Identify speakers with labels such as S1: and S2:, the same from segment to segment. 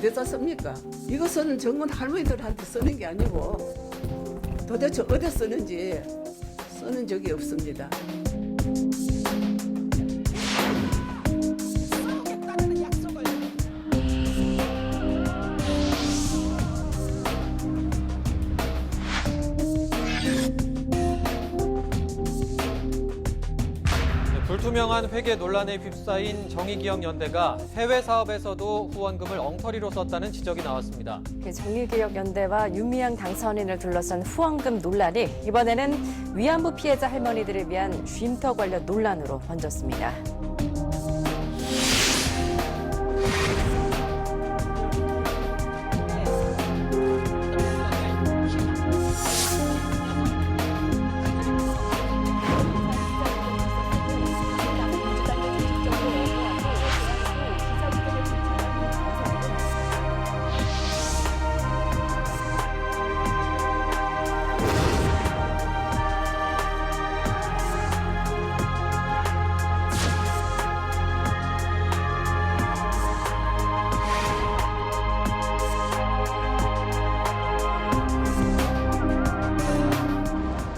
S1: 어디다 씁니까? 이것은 정문 할머니들한테 쓰는 게 아니고 도대체 어디 쓰는지 쓰는 적이 없습니다.
S2: 불투명한 회계 논란에 휩싸인 정의기억연대가 해외 사업에서도 후원금을 엉터리로 썼다는 지적이 나왔습니다.
S3: 정의기억연대와 윤미향 당선인을 둘러싼 후원금 논란이 이번에는 위안부 피해자 할머니들을 위한 쉼터 관련 논란으로 번졌습니다.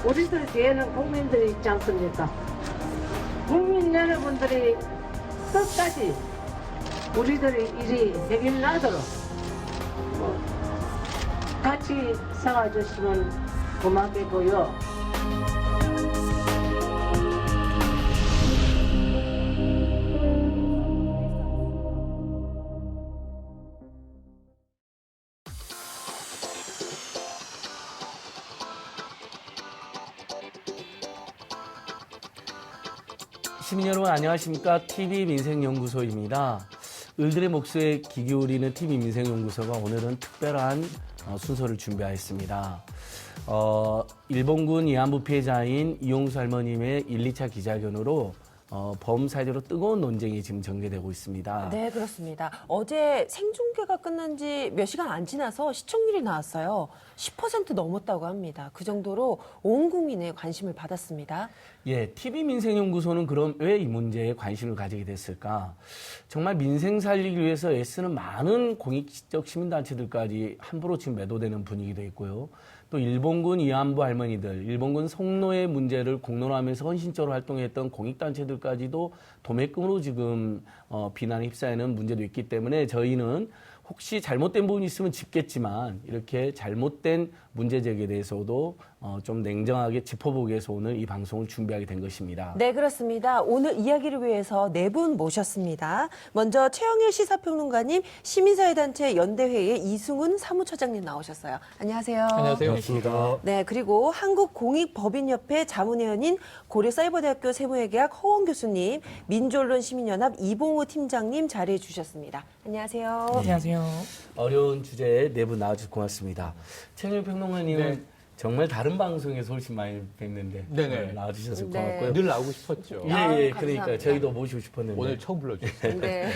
S4: 우리들 뒤에는 국민들이 있지 않습니까? 국민 여러분들이 끝까지 우리들의 일이 해결나도록 같이 싸워주시면 고맙겠고요.
S5: 시민 여러분 안녕하십니까? TV민생연구소입니다. 을들의 목소리에 귀 기울이는 TV민생연구소가 오늘은 특별한 순서를 준비하였습니다. 일본군 위안부 피해자인 이용수 할머님의 1, 2차 기자회견으로 범사회적으로 뜨거운 논쟁이 지금 전개되고 있습니다.
S6: 네, 그렇습니다. 어제 생중계가 끝난 지 몇 시간 안 지나서 시청률이 나왔어요. 10% 넘었다고 합니다. 그 정도로 온 국민의 관심을 받았습니다.
S5: 예, TV민생연구소는 그럼 왜 이 문제에 관심을 가지게 됐을까? 정말 민생 살리기 위해서 애쓰는 많은 공익적 시민단체들까지 함부로 지금 매도되는 분위기도 있고요. 또 일본군 위안부 할머니들, 일본군 성노예 문제를 공론화하면서 헌신적으로 활동했던 공익단체들까지도 도매금으로 지금 비난에 휩싸이는 문제도 있기 때문에 저희는 혹시 잘못된 부분이 있으면 짚겠지만 이렇게 잘못된 문제 제기에 대해서도 좀 냉정하게 짚어보기 위해서 오늘 이 방송을 준비하게 된 것입니다.
S6: 네, 그렇습니다. 오늘 이야기를 위해서 네 분 모셨습니다. 먼저 최영일 시사평론가님, 시민사회단체 연대회의 이승훈 사무처장님 나오셨어요. 안녕하세요.
S7: 안녕하세요. 반갑습니다.
S6: 네, 그리고 한국공익법인협회 자문회원인 고려사이버대학교 세무회계학 허원 교수님, 민주언론 시민연합 이봉우 팀장님 자리해 주셨습니다. 안녕하세요.
S7: 안녕하세요.
S5: 어려운 주제에 네 분 나와주셔서 고맙습니다. 최영일 평론가님은
S7: 네.
S5: 정말 다른 방송에서 훨씬 많이 뵙는데
S7: 네네.
S5: 나와주셔서
S6: 네.
S5: 고맙고요.
S7: 늘 나오고 싶었죠.
S5: 예, 그러니까
S6: 감사합니다.
S5: 저희도 모시고 싶었는데
S7: 오늘 처음 불러주셨어요.
S6: 네.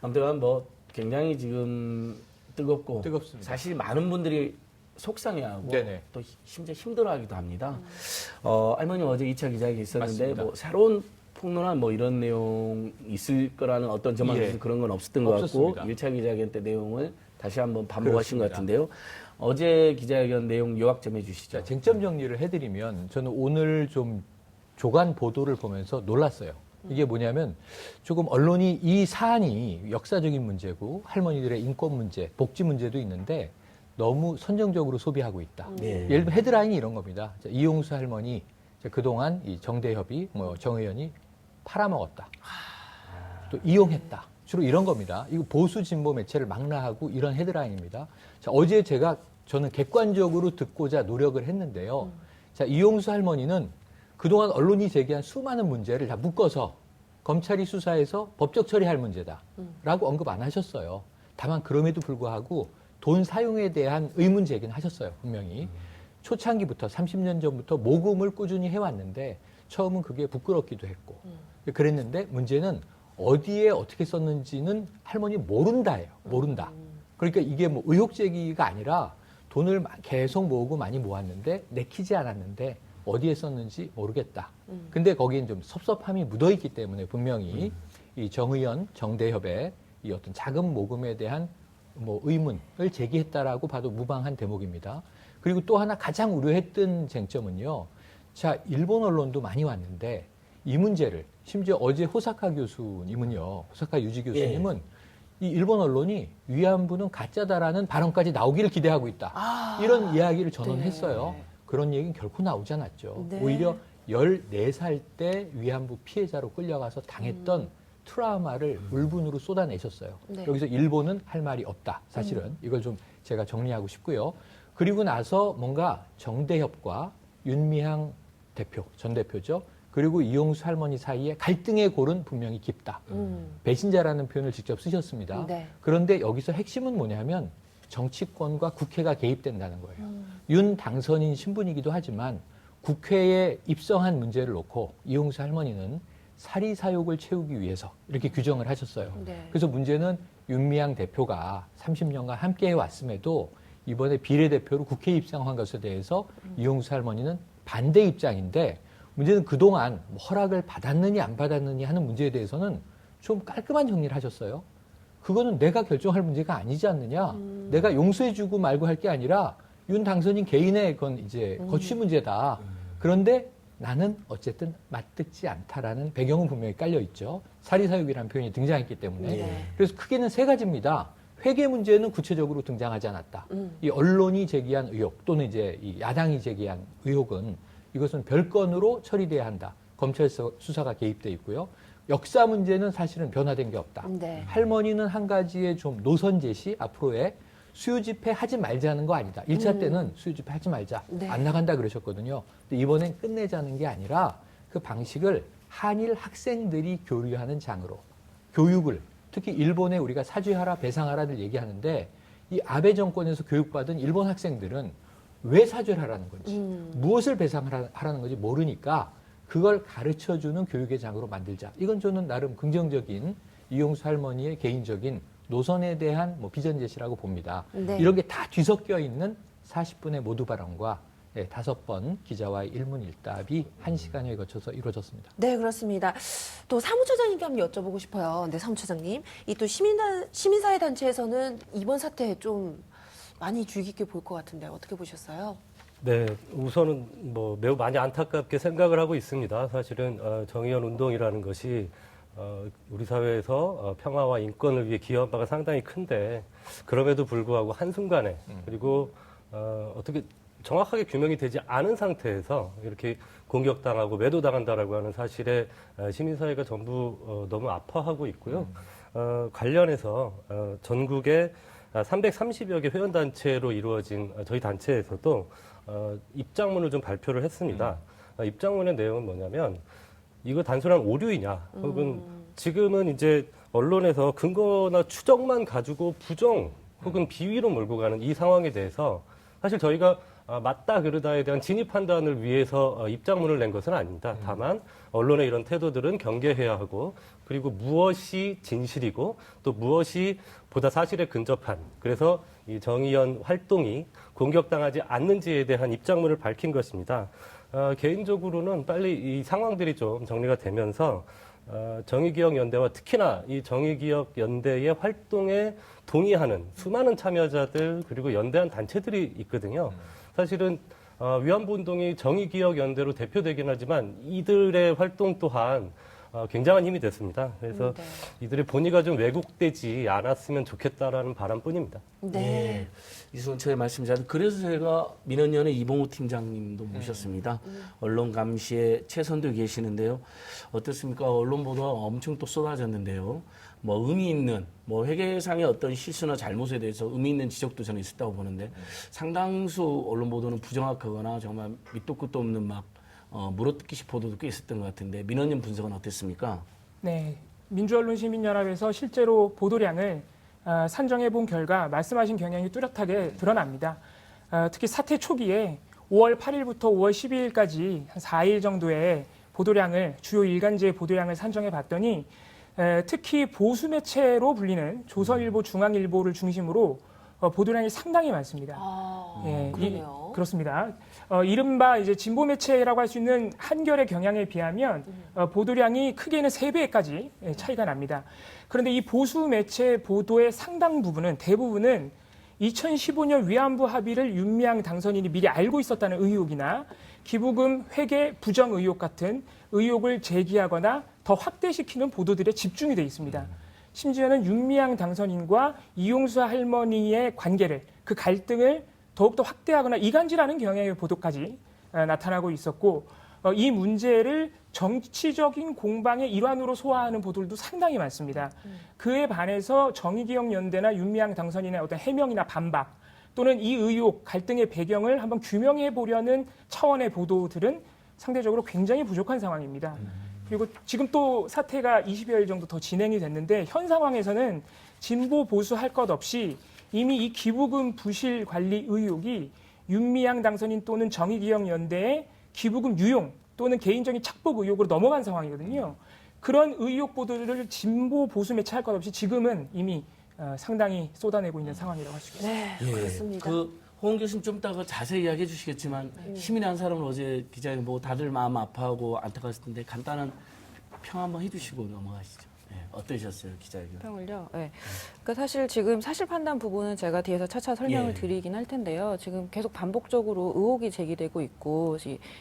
S5: 아무튼 뭐 굉장히 지금 뜨겁고
S7: 뜨겁습니다.
S5: 사실 많은 분들이 속상해하고
S7: 네네.
S5: 또 심지어 힘들어하기도 합니다. 할머니 어제 2차 기자회견 있었는데
S7: 맞습니다.
S5: 뭐 새로운 폭로나 뭐 이런 내용 있을 거라는 어떤 전망에서
S7: 예.
S5: 그런 건 없었던 것 같고
S7: 없었습니다.
S5: 1차 기자회견 때 내용을 다시 한번 반복하신 것
S7: 그렇습니다.
S5: 같은데요. 어제 기자회견 내용 요약 좀 해주시죠.
S7: 자, 쟁점 정리를 해드리면 저는 오늘 좀 조간 보도를 보면서 놀랐어요. 이게 뭐냐면 조금 언론이 이 사안이 역사적인 문제고 할머니들의 인권 문제, 복지 문제도 있는데 너무 선정적으로 소비하고 있다.
S5: 네.
S7: 예를 들면 헤드라인이 이런 겁니다. 자, 이용수 할머니 그동안 이 정대협이 정 의원이 팔아먹었다. 또 이용했다. 주로 이런 겁니다. 이거 보수 진보 매체를 망라하고 이런 헤드라인입니다. 자, 어제 저는 객관적으로 듣고자 노력을 했는데요. 자, 이용수 할머니는 그동안 언론이 제기한 수많은 문제를 다 묶어서 검찰이 수사해서 법적 처리할 문제다라고 언급 안 하셨어요. 다만 그럼에도 불구하고 돈 사용에 대한 의문 제기는 하셨어요. 분명히. 초창기부터 30년 전부터 모금을 꾸준히 해왔는데 처음은 그게 부끄럽기도 했고 그랬는데 문제는 어디에 어떻게 썼는지는 할머니 모른다예요. 모른다. 그러니까 이게 뭐 의혹 제기가 아니라 돈을 계속 모으고 많이 모았는데 내키지 않았는데 어디에 썼는지 모르겠다. 근데 거기엔 좀 섭섭함이 묻어있기 때문에 분명히 이 정 의원, 정대협의 이 어떤 자금 모금에 대한 뭐 의문을 제기했다라고 봐도 무방한 대목입니다. 그리고 또 하나 가장 우려했던 쟁점은요. 자, 일본 언론도 많이 왔는데 이 문제를 심지어 어제 호사카 교수님은요. 호사카 유지 교수님은 이 일본 언론이 위안부는 가짜다라는 발언까지 나오기를 기대하고 있다. 이런 이야기를 전언했어요. 그런 얘기는 결코 나오지 않았죠.
S6: 네.
S7: 오히려 14살 때 위안부 피해자로 끌려가서 당했던 트라우마를 울분으로 쏟아내셨어요.
S6: 네.
S7: 여기서 일본은 할 말이 없다. 사실은 이걸 좀 제가 정리하고 싶고요. 그리고 나서 뭔가 정대협과 윤미향 대표, 전 대표죠. 그리고 이용수 할머니 사이에 갈등의 골은 분명히 깊다. 배신자라는 표현을 직접 쓰셨습니다.
S6: 네.
S7: 그런데 여기서 핵심은 뭐냐면 정치권과 국회가 개입된다는 거예요. 윤 당선인 신분이기도 하지만 국회에 입성한 문제를 놓고 이용수 할머니는 사리사욕을 채우기 위해서 이렇게 규정을 하셨어요.
S6: 네.
S7: 그래서 문제는 윤미향 대표가 30년간 함께 해왔음에도 이번에 비례대표로 국회에 입성한 것에 대해서 이용수 할머니는 반대 입장인데 문제는 그동안 뭐 허락을 받았느냐 안 받았느냐 하는 문제에 대해서는 좀 깔끔한 정리를 하셨어요. 그거는 내가 결정할 문제가 아니지 않느냐. 내가 용서해주고 말고 할 게 아니라 윤 당선인 개인의 그건 이제 거취 문제다. 그런데 나는 어쨌든 맞듣지 않다라는 배경은 분명히 깔려 있죠. 사리사욕이라는 표현이 등장했기 때문에.
S6: 네.
S7: 그래서 크게는 세 가지입니다. 회계 문제는 구체적으로 등장하지 않았다. 이 언론이 제기한 의혹 또는 이제 이 야당이 제기한 의혹은 이것은 별건으로 처리돼야 한다. 검찰 수사가 개입돼 있고요. 역사 문제는 사실은 변화된 게 없다.
S6: 네.
S7: 할머니는 한 가지의 좀 노선 제시 앞으로의 수요 집회 하지 말자는 거 아니다. 1차 때는 수요 집회 하지 말자.
S6: 네.
S7: 안 나간다 그러셨거든요. 근데 이번엔 끝내자는 게 아니라 그 방식을 한일 학생들이 교류하는 장으로 교육을 특히 일본에 우리가 사죄하라 배상하라를 얘기하는데 이 아베 정권에서 교육받은 일본 학생들은 왜 사죄를 하라는 건지 무엇을 배상하라는 건지 모르니까 그걸 가르쳐주는 교육의 장으로 만들자. 이건 저는 나름 긍정적인 이용수 할머니의 개인적인 노선에 대한 뭐 비전 제시라고 봅니다.
S6: 네.
S7: 이런 게 다 뒤섞여 있는 40분의 모두 발언과 5번 기자와의 일문일답이 1시간여에 거쳐서 이루어졌습니다.
S6: 네, 그렇습니다. 또 사무처장님께 한번 여쭤보고 싶어요. 네, 사무처장님. 이 또 시민사회 단체에서는 이번 사태 좀 많이 주의 깊게 볼 것 같은데 어떻게 보셨어요?
S8: 네, 우선은 뭐 매우 많이 안타깝게 생각을 하고 있습니다. 사실은 정의연 운동이라는 것이 우리 사회에서 평화와 인권을 위해 기여한 바가 상당히 큰데 그럼에도 불구하고 한순간에 그리고 어떻게 정확하게 규명이 되지 않은 상태에서 이렇게 공격당하고 매도당한다라고 하는 사실에 시민사회가 전부 너무 아파하고 있고요. 관련해서 전국에 330여 개 회원단체로 이루어진 저희 단체에서도 입장문을 좀 발표를 했습니다. 입장문의 내용은 뭐냐면 이거 단순한 오류이냐 혹은 지금은 이제 언론에서 근거나 추정만 가지고 부정 혹은 비위로 몰고 가는 이 상황에 대해서 사실 저희가 맞다 그르다에 대한 진위 판단을 위해서 입장문을 낸 것은 아닙니다. 다만 언론의 이런 태도들은 경계해야 하고 그리고 무엇이 진실이고 또 무엇이 보다 사실에 근접한 그래서 이 정의연 활동이 공격당하지 않는지에 대한 입장문을 밝힌 것입니다. 개인적으로는 빨리 이 상황들이 좀 정리가 되면서 정의기억연대와 특히나 이 정의기억연대의 활동에 동의하는 수많은 참여자들 그리고 연대한 단체들이 있거든요. 사실은 위안부 운동이 정의기억연대로 대표되긴 하지만 이들의 활동 또한 굉장한 힘이 됐습니다. 그래서 이들의 본의가 좀 왜곡되지 않았으면 좋겠다라는 바람뿐입니다.
S6: 네.
S5: 이순철의 말씀 잘. 그래서 제가 민원연의 이봉우 팀장님도 모셨습니다. 언론 감시에 최선도 계시는데요. 어떻습니까? 언론 보도가 엄청 또 쏟아졌는데요. 뭐 의미 있는 뭐 회계상의 어떤 실수나 잘못에 대해서 의미 있는 지적도 저는 있었다고 보는데 상당수 언론 보도는 부정확하거나 정말 밑도 끝도 없는 막 물어뜯기식 보도도 꽤 있었던 것 같은데 민원연 분석은 어땠습니까?
S9: 네, 민주언론시민연합에서 실제로 보도량을 산정해 본 결과 말씀하신 경향이 뚜렷하게 드러납니다. 특히 사태 초기에 5월 8일부터 5월 12일까지 한 4일 정도의 보도량을 주요 일간지의 보도량을 산정해 봤더니 특히 보수 매체로 불리는 조선일보, 중앙일보를 중심으로 보도량이 상당히 많습니다.
S6: 그러네요.
S9: 그렇습니다. 이른바 이제 진보 매체라고 할 수 있는 한겨레 경향에 비하면 보도량이 크게는 3배까지 차이가 납니다. 그런데 이 보수 매체 보도의 상당 부분은 대부분은 2015년 위안부 합의를 윤미향 당선인이 미리 알고 있었다는 의혹이나 기부금 회계 부정 의혹 같은 의혹을 제기하거나 더 확대시키는 보도들에 집중이 되어 있습니다. 심지어는 윤미향 당선인과 이용수 할머니의 관계를, 그 갈등을 더욱더 확대하거나 이간질하는 경향의 보도까지 나타나고 있었고, 이 문제를 정치적인 공방의 일환으로 소화하는 보도들도 상당히 많습니다. 그에 반해서 정의기억연대나 윤미향 당선인의 어떤 해명이나 반박 또는 이 의혹, 갈등의 배경을 한번 규명해 보려는 차원의 보도들은 상대적으로 굉장히 부족한 상황입니다. 그리고 지금 또 사태가 20여일 정도 더 진행이 됐는데 현 상황에서는 진보 보수 할 것 없이 이미 이 기부금 부실 관리 의혹이 윤미향 당선인 또는 정의기억연대의 기부금 유용 또는 개인적인 착복 의혹으로 넘어간 상황이거든요. 그런 의혹 보도를 진보 보수 매체 할 것 없이 지금은 이미 상당히 쏟아내고 있는 상황이라고 할 수 있습니다.
S6: 네, 그렇습니다.
S5: 홍 교수님 좀 이따가 자세히 이야기해 주시겠지만 시민의 한 사람은 어제 기자회 뭐 다들 마음 아파하고 안타까웠을 텐데 간단한 평 한번 해주시고 넘어가시죠. 네, 어떠셨어요 기자회견?
S10: 평을요. 네. 그러니까 사실 지금 사실 판단 부분은 제가 뒤에서 차차 설명을 드리긴 할 텐데요. 지금 계속 반복적으로 의혹이 제기되고 있고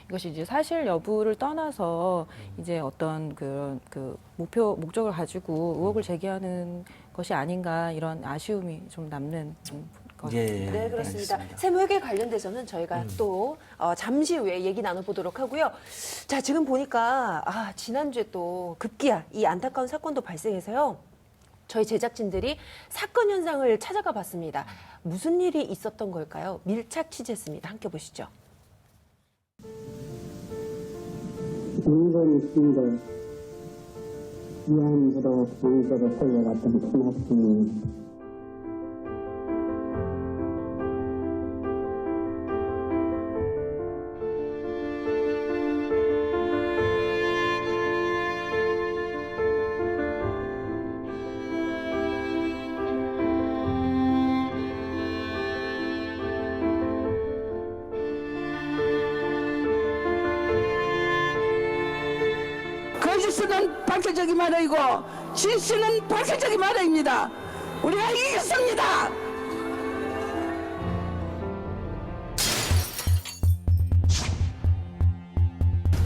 S10: 이것이 이제 사실 여부를 떠나서 이제 어떤 그 목적을 가지고 의혹을 제기하는 것이 아닌가 이런 아쉬움이 좀 남는.
S6: 네, 그렇습니다. 셈회계 관련돼서는 저희가 또 잠시 후에 얘기 나눠보도록 하고요. 자, 지금 보니까 지난주에 또 급기야 이 안타까운 사건도 발생해서요. 저희 제작진들이 사건 현장을 찾아가 봤습니다. 무슨 일이 있었던 걸까요? 밀착 취재했습니다. 함께 보시죠.
S11: 인근 신도 위안부로 강제로 끌려갔던 큰아들이
S1: 거짓은 밝혀지기 마련이고 진실은 밝혀지기 마련입니다. 우리가 이겼습니다.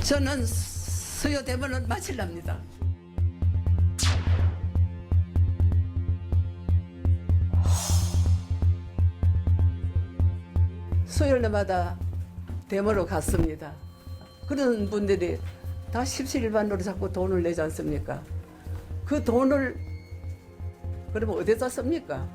S1: 저는 수요 대본을 마치랍니다. 수요일마다 대모로 갔습니다. 그런 분들이 다 십시일반으로 자꾸 돈을 내지 않습니까? 그 돈을 그러면 어디다 씁니까?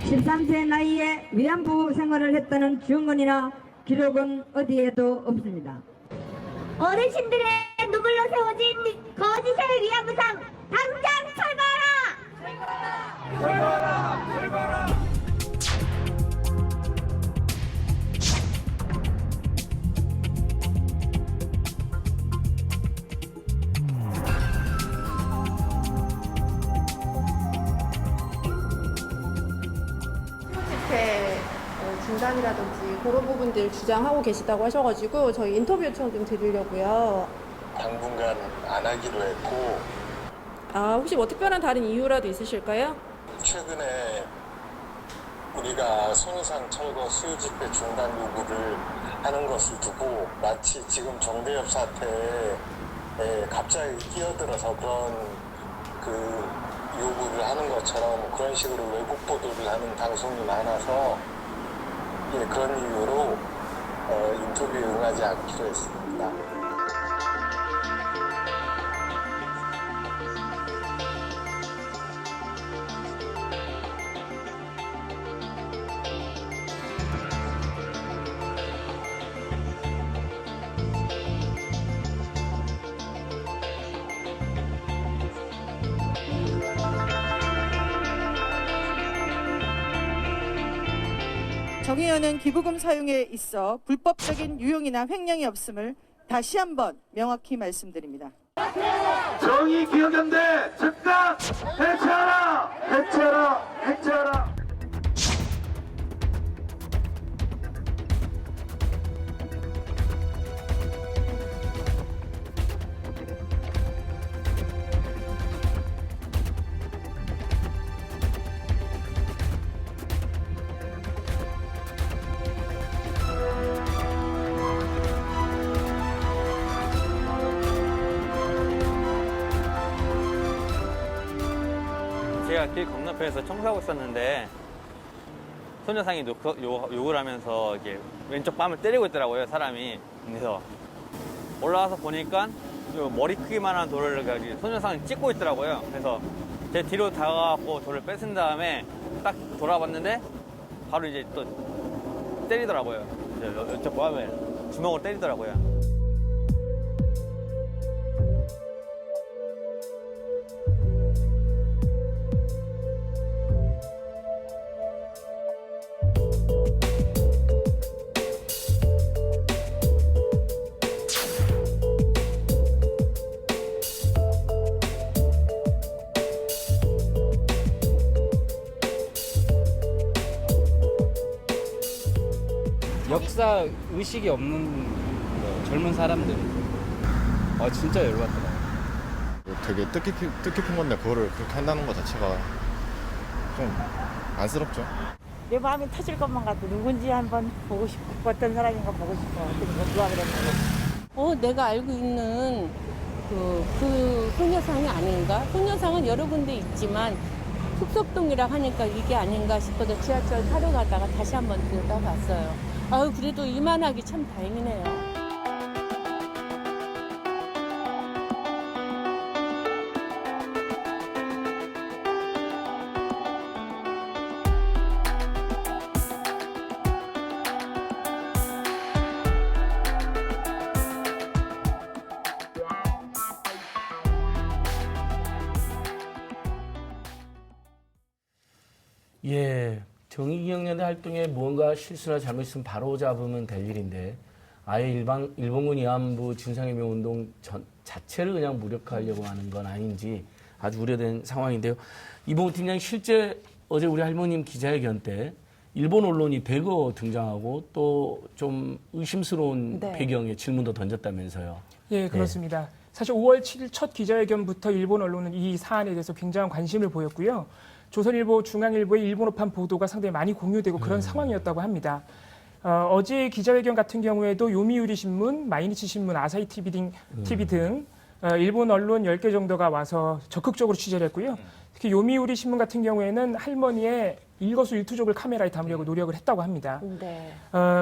S12: (13세) 나이에 위안부 생활을 했다는 증언이나 기록은 어디에도 없습니다.
S13: 어르신들의 눈물로 세워진 거짓의 위안부상 당장 철거하라! 철거하라! 철거하라!
S14: 중단이라든지 그런 부분들 주장하고 계시다고 하셔가지고 저희 인터뷰 요청 좀 드리려고요.
S15: 당분간 안 하기로 했고.
S14: 혹시 뭐 특별한 다른 이유라도 있으실까요?
S15: 최근에 우리가 손해상 철거 수요 집회 중단 요구를 하는 것을 두고 마치 지금 정대협 사태에 갑자기 끼어들어서 그런 그 요구를 하는 것처럼 그런 식으로 왜곡 보도를 하는 방송이 많아서 그런 이유로 인터뷰에 응하지 않기로 했습니다.
S16: 정의연은 기부금 사용에 있어 불법적인 유용이나 횡령이 없음을 다시 한번 명확히 말씀드립니다.
S13: 정의기억연대 즉각 해체하라! 해체하라! 해체하라!
S17: 제가 길 건너편에서 청소하고 있었는데 소녀상이 욕을 하면서 이렇게 왼쪽 뺨을 때리고 있더라고요, 사람이. 그래서 올라와서 보니까 머리 크기만한 돌을 가지고 소녀상이 찍고 있더라고요. 그래서 제 뒤로 다가가고 돌을 뺏은 다음에 딱 돌아봤는데 바로 이제 또 때리더라고요. 왼쪽 뺨에 주먹으로 때리더라고요.
S18: 역사 의식이 없는 젊은 사람들 진짜 열받더라고요.
S19: 되게 뜻깊은 건데 그거를 그렇게 한다는 것 자체가 좀 안쓰럽죠.
S20: 내 마음이 터질 것만 같아. 누군지 한번 보고 싶고 어떤 사람인가 보고 싶어. 누가 그랬는지.
S21: 내가 알고 있는 그 소녀상이 아닌가? 소녀상은 여러 군데 있지만 흑석동이라 하니까 이게 아닌가 싶어서 지하철 타러 가다가 다시 한번 들여다봤어요. 그래도 이만하기 참 다행이네요.
S5: 예, 정의기억연대 활동에 무언가 실수나 잘못 있으면 바로 잡으면 될 일인데 아예 일본군 위안부 진상해명운동 자체를 그냥 무력화하려고 하는 건 아닌지 아주 우려된 상황인데요. 이봉우 팀장이 실제 어제 우리 할머님 기자회견 때 일본 언론이 대거 등장하고 또 좀 의심스러운 배경의 질문도 던졌다면서요.
S9: 예, 그렇습니다. 사실 5월 7일 첫 기자회견부터 일본 언론은 이 사안에 대해서 굉장한 관심을 보였고요. 조선일보, 중앙일보의 일본어판 보도가 상당히 많이 공유되고 그런 상황이었다고 합니다. 어제 기자회견 같은 경우에도 요미우리 신문, 마이니치 신문, 아사히 TV 등 일본 언론 10개 정도가 와서 적극적으로 취재를 했고요. 특히 요미우리 신문 같은 경우에는 할머니의 일거수일투족을 카메라에 담으려고 노력을 했다고 합니다.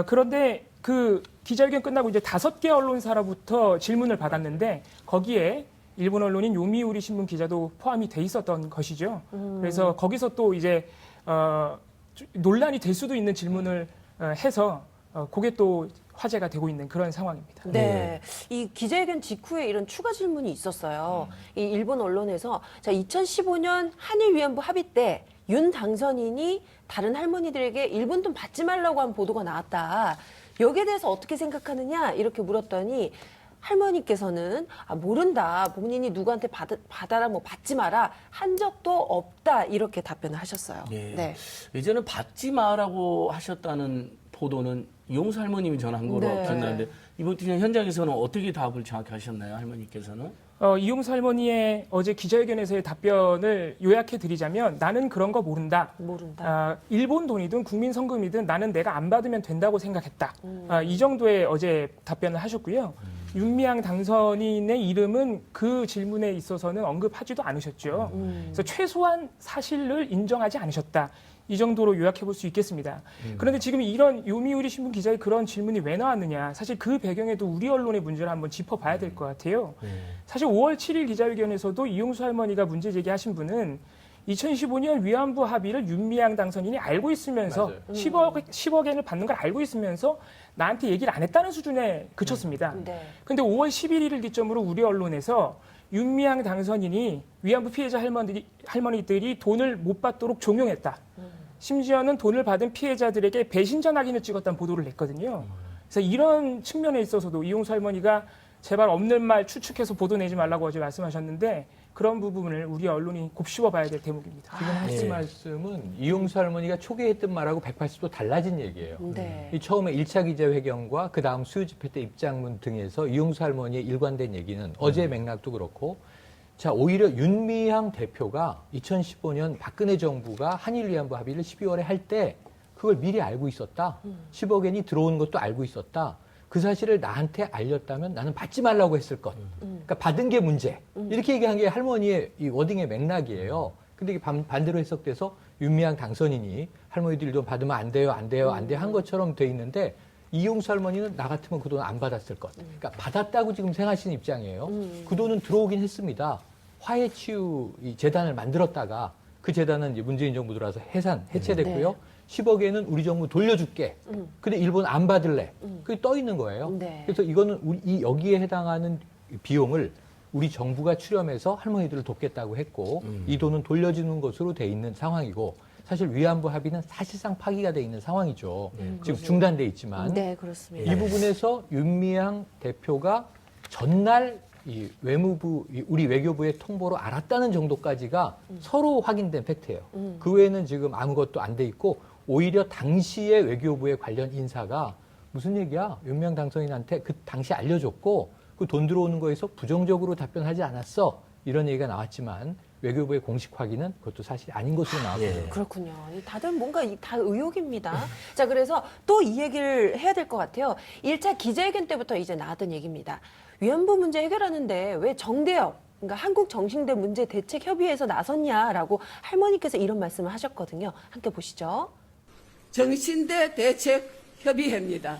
S9: 그런데 그 기자회견 끝나고 이제 5개 언론사로부터 질문을 받았는데 거기에 일본 언론인 요미우리 신문 기자도 포함이 돼 있었던 것이죠. 그래서 거기서 또 이제 논란이 될 수도 있는 질문을 해서 그게 또 화제가 되고 있는 그런 상황입니다.
S6: 네. 이 기자회견 직후에 이런 추가 질문이 있었어요. 이 일본 언론에서 2015년 한일 위안부 합의 때 윤 당선인이 다른 할머니들에게 일본 돈 받지 말라고 한 보도가 나왔다. 여기에 대해서 어떻게 생각하느냐 이렇게 물었더니 할머니께서는 모른다. 본인이 누구한테 받아라 받지 마라 한 적도 없다. 이렇게 답변을 하셨어요.
S5: 네. 예전에 받지 마라고 하셨다는 보도는 이용수 할머님이 전한 거로 기억나는데 이번 팀장 현장에서는 어떻게 답을 정확히 하셨나요? 할머니께서는?
S9: 이용수 할머니의 어제 기자회견에서의 답변을 요약해 드리자면 나는 그런 거 모른다. 일본 돈이든 국민 성금이든 나는 내가 안 받으면 된다고 생각했다. 이 정도의 어제 답변을 하셨고요. 윤미향 당선인의 이름은 그 질문에 있어서는 언급하지도 않으셨죠. 그래서 최소한 사실을 인정하지 않으셨다. 이 정도로 요약해 볼 수 있겠습니다. 그런데 지금 이런 요미우리 신문 기자의 그런 질문이 왜 나왔느냐. 사실 그 배경에도 우리 언론의 문제를 한번 짚어봐야 될 것 같아요. 사실 5월 7일 기자회견에서도 이용수 할머니가 문제 제기하신 분은 2015년 위안부 합의를 윤미향 당선인이 알고 있으면서 10억엔을 받는 걸 알고 있으면서 나한테 얘기를 안 했다는 수준에 그쳤습니다. 그런데 5월 11일을 기점으로 우리 언론에서 윤미향 당선인이 위안부 피해자 할머니들이 돈을 못 받도록 종용했다. 심지어는 돈을 받은 피해자들에게 배신 전화기를 찍었다는 보도를 냈거든요. 그래서 이런 측면에 있어서도 이용수 할머니가 제발 없는 말 추측해서 보도 내지 말라고 어제 말씀하셨는데 그런 부분을 우리 언론이 곱씹어봐야 될 대목입니다.
S7: 지금 하신 말씀은 이용수 할머니가 초기에 했던 말하고 180도 달라진 얘기예요.
S6: 네.
S7: 이 처음에 1차 기자회견과 그 다음 수요 집회 때 입장문 등에서 이용수 할머니의 일관된 얘기는 어제 맥락도 그렇고 자 오히려 윤미향 대표가 2015년 박근혜 정부가 한일 위안부 합의를 12월에 할 때 그걸 미리 알고 있었다. 10억 엔이 들어온 것도 알고 있었다. 그 사실을 나한테 알렸다면 나는 받지 말라고 했을 것. 그러니까 받은 게 문제. 이렇게 얘기한 게 할머니의 이 워딩의 맥락이에요. 근데 이게 반대로 해석돼서 윤미향 당선인이 할머니들이 돈 받으면 안 돼요, 안 돼요, 안 돼요 한 것처럼 돼 있는데 이용수 할머니는 나 같으면 그 돈 안 받았을 것. 그러니까 받았다고 지금 생각하시는 입장이에요. 그 돈은 들어오긴 했습니다. 화해치유 이 재단을 만들었다가 그 재단은 이제 문재인 정부 들어와서 해체됐고요.
S6: 네.
S7: 10억에는 우리 정부 돌려줄게. 근데 일본 안 받을래. 그게 떠 있는 거예요.
S6: 네.
S7: 그래서 이거는 여기에 해당하는 비용을 우리 정부가 출연해서 할머니들을 돕겠다고 했고 이 돈은 돌려주는 것으로 돼 있는 상황이고 사실 위안부 합의는 사실상 파기가 돼 있는 상황이죠. 지금 중단돼 있지만
S6: 네, 그렇습니다.
S7: 이 부분에서 윤미향 대표가 전날 이 외무부, 우리 외교부의 통보로 알았다는 정도까지가 서로 확인된 팩트예요. 그 외에는 지금 아무것도 안 돼 있고 오히려 당시에 외교부의 관련 인사가 무슨 얘기야? 윤미향 당선인한테 그 당시 알려줬고 그 돈 들어오는 거에서 부정적으로 답변하지 않았어. 이런 얘기가 나왔지만 외교부의 공식 확인은 그것도 사실 아닌 것으로 나왔거든요.
S6: 그렇군요. 다들 뭔가 다 의혹입니다. 자, 그래서 또 이 얘기를 해야 될 것 같아요. 1차 기자회견 때부터 이제 나왔던 얘기입니다. 위안부 문제 해결하는데 왜 정대협, 그러니까 한국정신대 문제 대책 협의회에서 나섰냐라고 할머니께서 이런 말씀을 하셨거든요. 함께 보시죠.
S1: 정신대 대책 협의회입니다.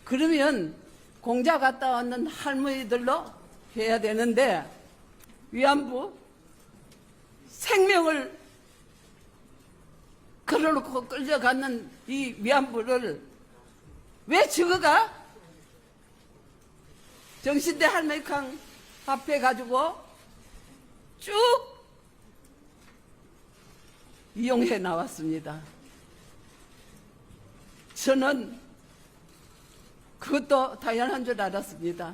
S1: 그러면 공자 갔다 왔는 할머니들로 해야 되는데 위안부 생명을 걸어놓고 끌려가는 이 위안부를 왜 저거가 정신대 할머니랑 합해가지고 쭉 이용해 나왔습니다. 저는 그것도 당연한 줄 알았습니다.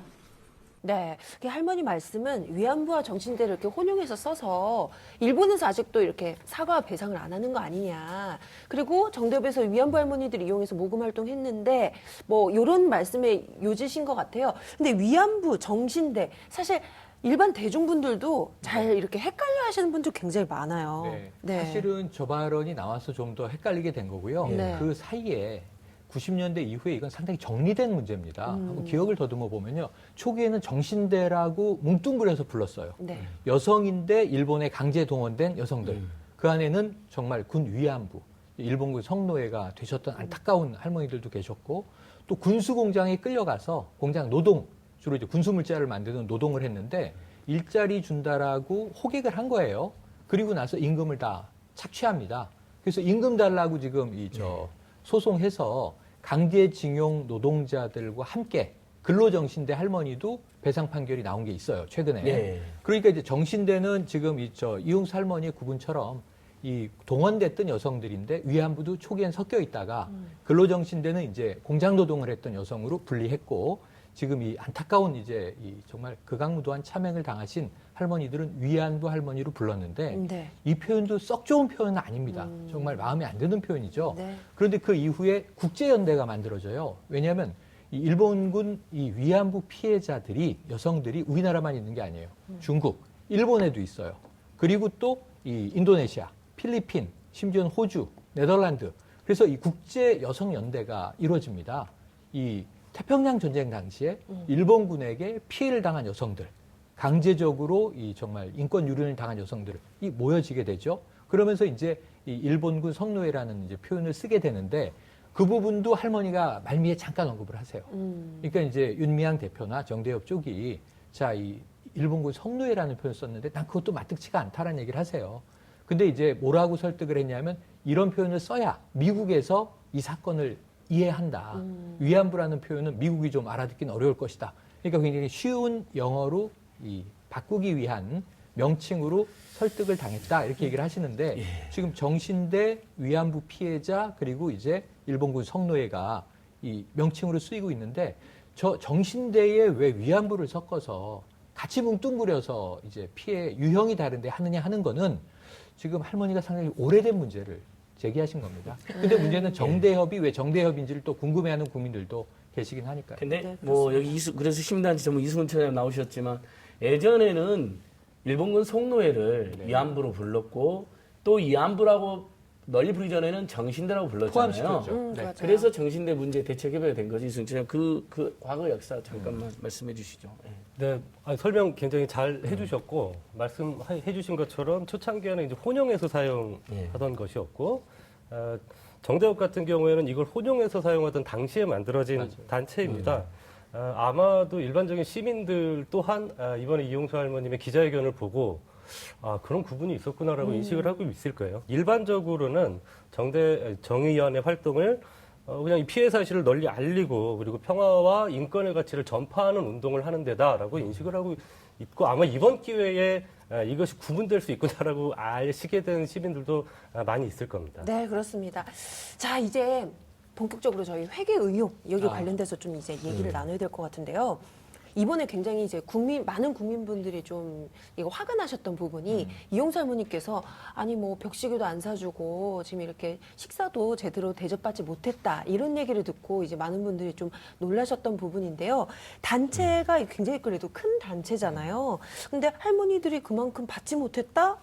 S6: 네, 할머니 말씀은 위안부와 정신대를 이렇게 혼용해서 써서 일본에서 아직도 이렇게 사과와 배상을 안 하는 거 아니냐. 그리고 정대협에서 위안부 할머니들 이용해서 모금 활동했는데 뭐 이런 말씀에 요지신 것 같아요. 근데 위안부, 정신대 사실 일반 대중분들도 잘 이렇게 헷갈려 하시는 분들 굉장히 많아요.
S7: 네. 사실은 저 발언이 나와서 좀 더 헷갈리게 된 거고요.
S6: 네.
S7: 그 사이에 90년대 이후에 이건 상당히 정리된 문제입니다. 한번 기억을 더듬어 보면요. 초기에는 정신대라고 뭉뚱그려서 불렀어요.
S6: 네.
S7: 여성인데 일본에 강제 동원된 여성들. 그 안에는 정말 군 위안부, 일본군 성노예가 되셨던 안타까운 할머니들도 계셨고 또 군수 공장에 끌려가서 공장 노동, 주로 이제 군수 물자를 만드는 노동을 했는데 일자리 준다라고 호객을 한 거예요. 그리고 나서 임금을 다 착취합니다. 그래서 임금 달라고 지금 소송해서 강제징용 노동자들과 함께 근로정신대 할머니도 배상 판결이 나온 게 있어요, 최근에.
S5: 네.
S7: 그러니까 이제 정신대는 지금 이용수 할머니의 구분처럼 이 동원됐던 여성들인데 위안부도 초기엔 섞여 있다가 근로정신대는 이제 공장 노동을 했던 여성으로 분리했고 지금 이 안타까운 이제 이 정말 극악무도한 참행을 당하신 할머니들은 위안부 할머니로 불렀는데
S6: 네.
S7: 이 표현도 썩 좋은 표현은 아닙니다. 정말 마음에 안 드는 표현이죠.
S6: 네.
S7: 그런데 그 이후에 국제연대가 만들어져요. 왜냐하면 이 일본군 이 위안부 피해자들이 여성들이 우리나라만 있는 게 아니에요. 중국, 일본에도 있어요. 그리고 또 이 인도네시아, 필리핀, 심지어는 호주, 네덜란드. 그래서 이 국제 여성 연대가 이루어집니다. 이 태평양 전쟁 당시에 일본군에게 피해를 당한 여성들, 강제적으로 이 정말 인권 유린을 당한 여성들이 모여지게 되죠. 그러면서 이제 이 일본군 성노예라는 이제 표현을 쓰게 되는데 그 부분도 할머니가 말미에 잠깐 언급을 하세요. 그러니까 이제 윤미향 대표나 정대협 쪽이 자, 이 일본군 성노예라는 표현을 썼는데 난 그것도 마뜩치가 않다라는 얘기를 하세요. 근데 이제 뭐라고 설득을 했냐면 이런 표현을 써야 미국에서 이 사건을 이해한다. 위안부라는 표현은 미국이 좀 알아듣기는 어려울 것이다. 그러니까 굉장히 쉬운 영어로 바꾸기 위한 명칭으로 설득을 당했다 이렇게 얘기를 하시는데 지금 정신대 위안부 피해자 그리고 이제 일본군 성노예가 이 명칭으로 쓰이고 있는데 저 정신대에 왜 위안부를 섞어서 같이 뭉뚱그려서 이제 피해 유형이 다른데 하느냐 하는 거는 지금 할머니가 상당히 오래된 문제를 제기하신 겁니다. 근데 문제는 정대협이 왜 정대협인지를 또 궁금해하는 국민들도 계시긴 하니까요.
S5: 근데 뭐 여기 그래서 시민단체 전문 이승훈 처장 나오셨지만 예전에는 일본군 송노예를 위안부로 불렀고 또 위안부라고 널리 부르기 전에는 정신대라고 불렀잖아요.
S7: 포함시켰죠.
S5: 네. 그래서 정신대 문제 대책협의가 된 거지. 이승훈 처장 그 과거 역사 잠깐만 말씀해 주시죠.
S8: 네, 설명 굉장히 잘 해주셨고 말씀해주신 것처럼 초창기에는 이제 혼용해서 사용하던 것이었고 정대협 같은 경우에는 이걸 혼용해서 사용하던 당시에 만들어진 단체입니다. 아마도 일반적인 시민들 또한 이번에 이용수 할머님의 기자회견을 보고 그런 구분이 있었구나라고 인식을 하고 있을 거예요. 일반적으로는 정의연의 활동을 그냥 이 피해 사실을 널리 알리고 그리고 평화와 인권의 가치를 전파하는 운동을 하는 데다라고 인식을 하고 있고 아마 이번 기회에 이것이 구분될 수 있구나라고 아시게 된 시민들도 많이 있을 겁니다.
S6: 네, 그렇습니다. 자, 이제 본격적으로 저희 회계 의혹 여기 관련돼서 좀 이제 얘기를 나눠야 될 것 같은데요. 이번에 굉장히 이제 많은 국민분들이 좀 이거 화가 나셨던 부분이 이용수 할머니께서 아니 뭐 벽시계도 안 사주고 지금 이렇게 식사도 제대로 대접받지 못했다 이런 얘기를 듣고 이제 많은 분들이 좀 놀라셨던 부분인데요. 단체가 굉장히 그래도 큰 단체잖아요. 근데 할머니들이 그만큼 받지 못했다?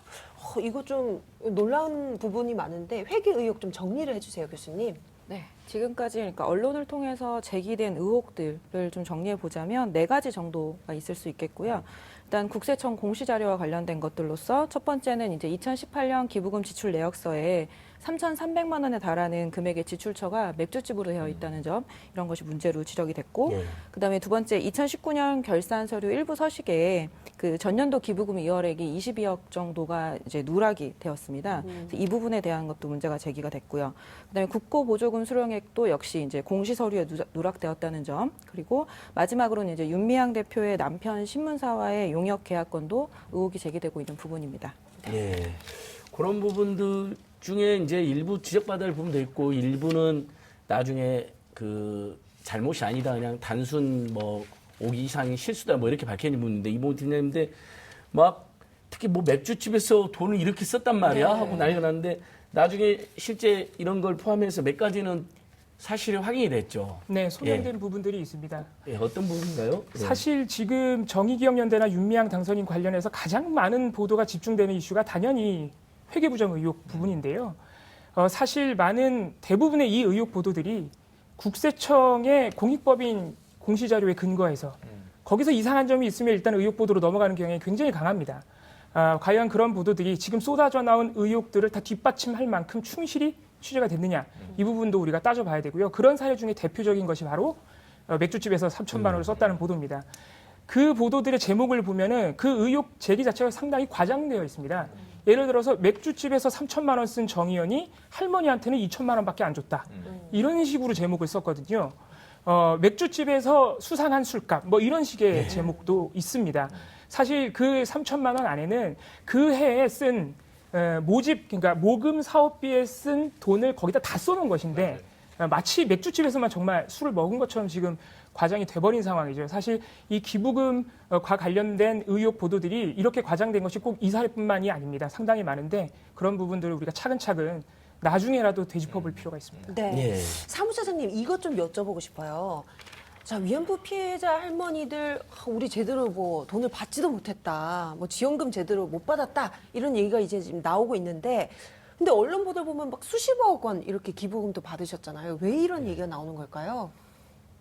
S6: 이거 좀 놀라운 부분이 많은데 회계 의혹 좀 정리를 해주세요, 교수님.
S10: 네, 지금까지 그러니까 언론을 통해서 제기된 의혹들을 좀 정리해 보자면 4가지 정도가 있을 수 있겠고요. 일단 국세청 공시 자료와 관련된 것들로서 첫 번째는 이제 2018년 기부금 지출 내역서에 3,300만 원에 달하는 금액의 지출처가 맥주집으로 되어 있다는 점, 이런 것이 문제로 지적이 됐고, 그다음에 두 번째 2019년 결산 서류 일부 서식에 그 전년도 기부금 2월액이 22억 정도가 이제 누락이 되었습니다. 이 부분에 대한 것도 문제가 제기가 됐고요. 그다음에 국고 보조금 수령액도 역시 이제 공시 서류에 누락되었다는 점, 그리고 마지막으로는 이제 윤미향 대표의 남편 신문사와의 용역 계약건도 의혹이 제기되고 있는 부분입니다.
S5: 예, 그런 부분들 중에 이제 일부 지적받아야 할 부분도 있고 일부는 나중에 그 잘못이 아니다 그냥 단순 뭐 오기 이상의 실수다 뭐 이렇게 밝혀진 부분인데 이모 팀장님인데 막 특히 뭐 맥주집에서 돈을 이렇게 썼단 말이야 하고 난리가 났는데 나중에 실제 이런 걸 포함해서 몇 가지는 사실이 확인이 됐죠.
S9: 네, 소명된 부분들이 있습니다.
S5: 예, 어떤 부분인가요?
S9: 사실 지금 정의기억연대나 윤미향 당선인 관련해서 가장 많은 보도가 집중되는 이슈가 당연히 회계부정 의혹 부분인데요. 사실 대부분의 이 의혹 보도들이 국세청의 공익법인 공시자료에 근거해서 거기서 이상한 점이 있으면 일단 의혹 보도로 넘어가는 경향이 굉장히 강합니다. 과연 그런 보도들이 지금 쏟아져 나온 의혹들을 다 뒷받침할 만큼 충실히 취재가 됐느냐 이 부분도 우리가 따져봐야 되고요. 그런 사례 중에 대표적인 것이 바로 맥주집에서 3천만 원을 썼다는 보도입니다. 그 보도들의 제목을 보면은 그 의혹 제기 자체가 상당히 과장되어 있습니다. 예를 들어서 맥주집에서 3천만 원 쓴 정의연이 할머니한테는 2천만 원밖에 안 줬다. 이런 식으로 제목을 썼거든요. 맥주집에서 수상한 술값 뭐 이런 식의 제목도 있습니다. 사실 그 3천만 원 안에는 그 해에 쓴 그러니까 모금 사업비에 쓴 돈을 거기다 다 써놓은 것인데 마치 맥주집에서만 정말 술을 먹은 것처럼 지금 과장이 돼버린 상황이죠. 사실 이 기부금과 관련된 의혹 보도들이 이렇게 과장된 것이 꼭 이 사례뿐만이 아닙니다. 상당히 많은데 그런 부분들을 우리가 차근차근 나중에라도 되짚어볼 필요가 있습니다.
S6: 네, 사무처장님 이것 좀 여쭤보고 싶어요. 자, 위안부 피해자 할머니들 우리 제대로 뭐 돈을 받지도 못했다, 뭐 지원금 제대로 못 받았다 이런 얘기가 이제 지금 나오고 있는데, 근데 언론 보도 보면 막 수십억 원 이렇게 기부금도 받으셨잖아요. 왜 이런 얘기가 나오는 걸까요?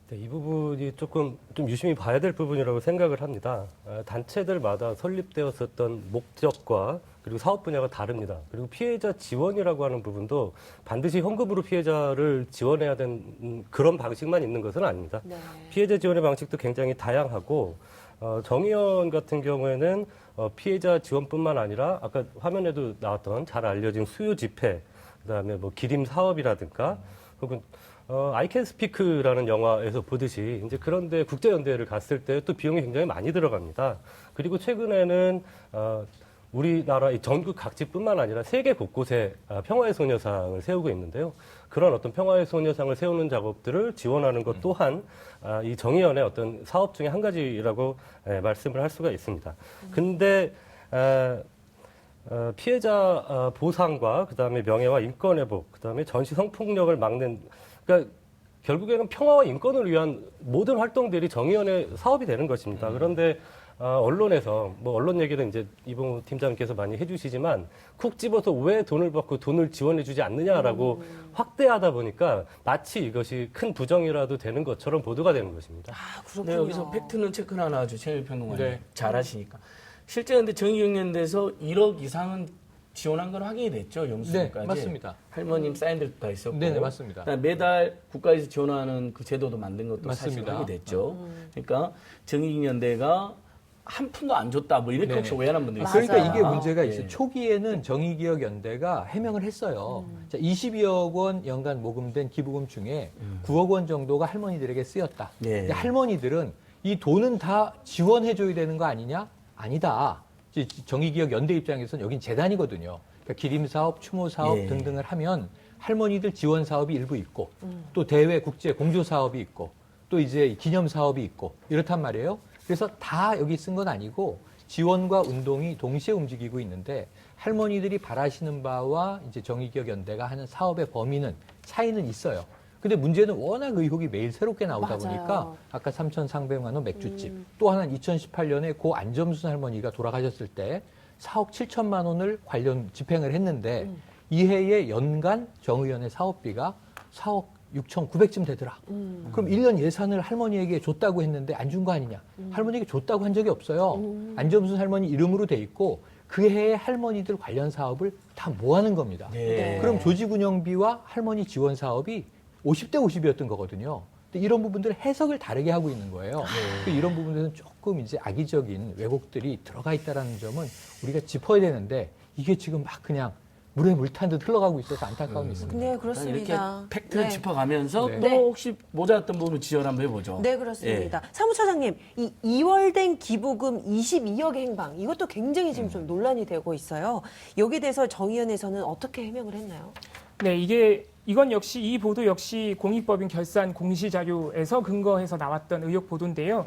S8: 네, 이 부분이 좀 유심히 봐야 될 부분이라고 생각을 합니다. 단체들마다 설립되었었던 목적과 그리고 사업 분야가 다릅니다. 그리고 피해자 지원이라고 하는 부분도 반드시 현금으로 피해자를 지원해야 되는 그런 방식만 있는 것은 아닙니다. 피해자 지원의 방식도 굉장히 다양하고 정의연 같은 경우에는 피해자 지원뿐만 아니라 아까 화면에도 나왔던 잘 알려진 수요 집회, 그다음에 뭐 기림 사업이라든가 혹은 I Can Speak라는 영화에서 보듯이 이제 그런데 국제연대를 갔을 때 또 비용이 굉장히 많이 들어갑니다. 그리고 최근에는 우리나라 전국 각지뿐만 아니라 세계 곳곳에 평화의 소녀상을 세우고 있는데요. 그런 어떤 평화의 소녀상을 세우는 작업들을 지원하는 것 또한 이 정의연의 어떤 사업 중에 한 가지라고 말씀을 할 수가 있습니다. 근데 피해자 보상과 그다음에 명예와 인권 회복, 그다음에 전시 성폭력을 막는, 그러니까 결국에는 평화와 인권을 위한 모든 활동들이 정의연의 사업이 되는 것입니다. 그런데 언론에서 뭐 언론 얘기는 이제 이봉우 팀장님께서 많이 해주시지만 쿡 집어서 왜 돈을 받고 돈을 지원해주지 않느냐라고 확대하다 보니까 마치 이것이 큰 부정이라도 되는 것처럼 보도가 되는 것입니다.
S5: 네, 여기서 팩트는 체크는 하나 하죠. 최일 평론가님 잘 하시니까. 실제 근데 정의경연대에서 1억 이상은 지원한 건 확인이 됐죠. 영수증까지.
S7: 네, 맞습니다.
S5: 할머님 사인들도 다 있었고.
S7: 네, 맞습니다.
S5: 매달 국가에서 지원하는 그 제도도 만든 것도 사실
S7: 맞습니다.
S5: 확인이 됐죠. 그러니까 정의경연대가 한 푼도 안 줬다 뭐 이렇게 혹시 오해하는 분들이 있어요.
S7: 그러니까 이게 문제가 있어요. 초기에는 정의기억연대가 해명을 했어요. 자, 22억 원 연간 모금된 기부금 중에 9억 원 정도가 할머니들에게 쓰였다. 근데 할머니들은 이 돈은 다 지원해줘야 되는 거 아니냐? 아니다. 정의기억연대 입장에서는 여긴 재단이거든요. 그러니까 기림사업, 추모사업 등등을 하면 할머니들 지원 사업이 일부 있고 또 대외 국제 공조 사업이 있고 또 이제 기념 사업이 있고 이렇단 말이에요. 그래서 다 여기 쓴 건 아니고 지원과 운동이 동시에 움직이고 있는데 할머니들이 바라시는 바와 이제 정의기억연대가 하는 사업의 범위는 차이는 있어요. 근데 문제는 워낙 의혹이 매일 새롭게 나오다 보니까 아까 3,300만 원 맥주집 또 하나는 2018년에 고 안점순 할머니가 돌아가셨을 때 4억 7천만 원을 관련 집행을 했는데 이해에 연간 정의연의 사업비가 4억 6,900쯤 되더라. 그럼 1년 예산을 할머니에게 줬다고 했는데 안 준 거 아니냐. 할머니에게 줬다고 한 적이 없어요. 안점순 할머니 이름으로 돼 있고 그 해에 할머니들 관련 사업을 다 모아는 겁니다. 그럼 조직운영비와 할머니 지원 사업이 50대 50이었던 거거든요. 근데 이런 부분들을 해석을 다르게 하고 있는 거예요. 이런 부분들은 조금 이제 악의적인 왜곡들이 들어가 있다는 점은 우리가 짚어야 되는데 이게 지금 막 그냥 물에 물 탄 듯 흘러가고 있어서 안타까움이 있습니다.
S6: 네, 그렇습니다.
S5: 이렇게 팩트를 짚어가면서
S6: 네.
S5: 또 혹시 모자랐던 부분을 지원 한번 해보죠.
S6: 네, 그렇습니다. 사무처장님, 이 2월된 기부금 22억 행방, 이것도 굉장히 지금 좀 논란이 되고 있어요. 여기에 대해서 정의연에서는 어떻게 해명을 했나요?
S9: 네, 이건 역시 이 보도 역시 공익법인 결산 공시자료에서 근거해서 나왔던 의혹 보도인데요.